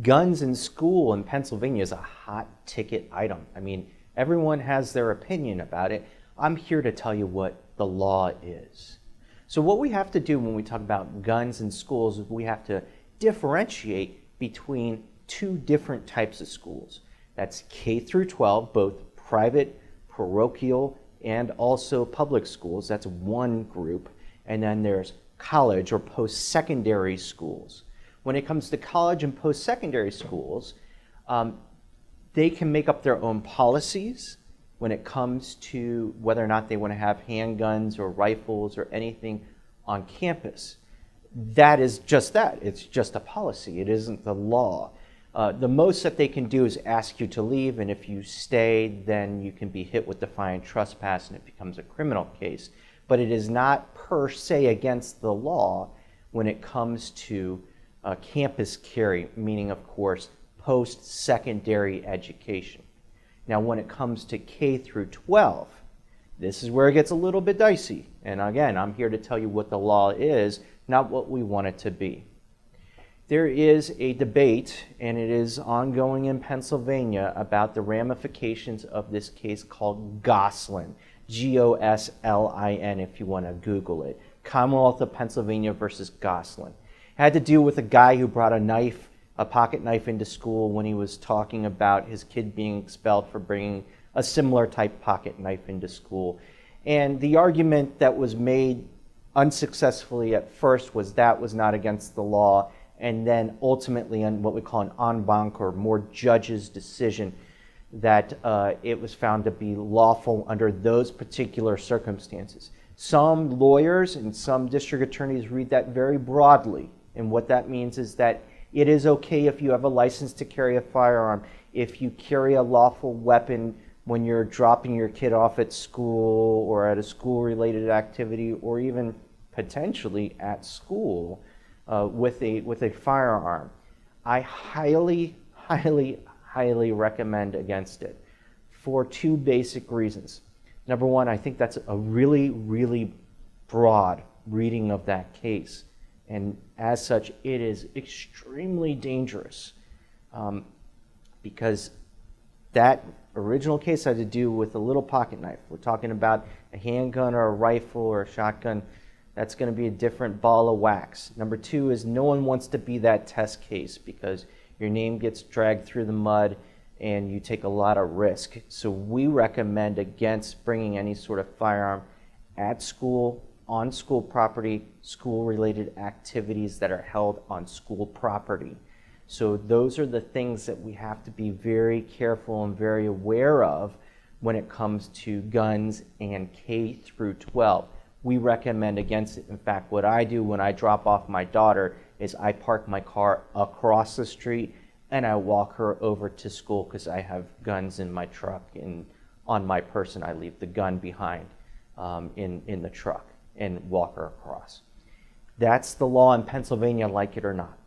Guns in school in Pennsylvania is a hot ticket item. I mean, everyone has their opinion about it. I'm here to tell you what the law is. So what we have to do when we talk about guns in schools is we have to differentiate between two different types of schools. That's K through 12, both private, parochial, and also public schools. That's one group. And then there's college or post-secondary schools. When it comes to college and post-secondary schools, they can make up their own policies when it comes to whether or not they want to have handguns or rifles or anything on campus. That is just that. It's just a policy. It isn't the law. The most that they can do is ask you to leave, and if you stay, then you can be hit with Defiant Trespass and it becomes a criminal case. But it is not per se against the law when it comes to campus carry, meaning, of course, post-secondary education. Now, when it comes to K through 12, this is where it gets a little bit dicey. And again, I'm here to tell you what the law is, not what we want it to be. There is a debate, and it is ongoing in Pennsylvania, about the ramifications of this case called Goslin, Goslin, if you want to Google it. Commonwealth of Pennsylvania versus Goslin. It had to do with a guy who brought a knife, a pocket knife, into school when he was talking about his kid being expelled for bringing a similar type pocket knife into school. And the argument that was made unsuccessfully at first was that was not against the law, and then ultimately on what we call an en banc or more judge's decision that it was found to be lawful under those particular circumstances. Some lawyers and some district attorneys read that very broadly, and what that means is that it is okay if you have a license to carry a firearm, if you carry a lawful weapon when you're dropping your kid off at school or at a school-related activity, or even potentially at school with a firearm. I highly, highly, highly recommend against it for two basic reasons. Number one, I think that's a really, really broad reading of that case. And as such, it is extremely dangerous because that original case had to do with a little pocket knife. We're talking about a handgun or a rifle or a shotgun. That's going to be a different ball of wax. Number two is no one wants to be that test case because your name gets dragged through the mud and you take a lot of risk. So we recommend against bringing any sort of firearm at school, on school property, school-related activities that are held on school property. So those are the things that we have to be very careful and very aware of when it comes to guns and K through 12. We recommend against it. In fact, what I do when I drop off my daughter is I park my car across the street and I walk her over to school because I have guns in my truck, and on my person I leave the gun behind in the truck and walk her across. That's the law in Pennsylvania, like it or not.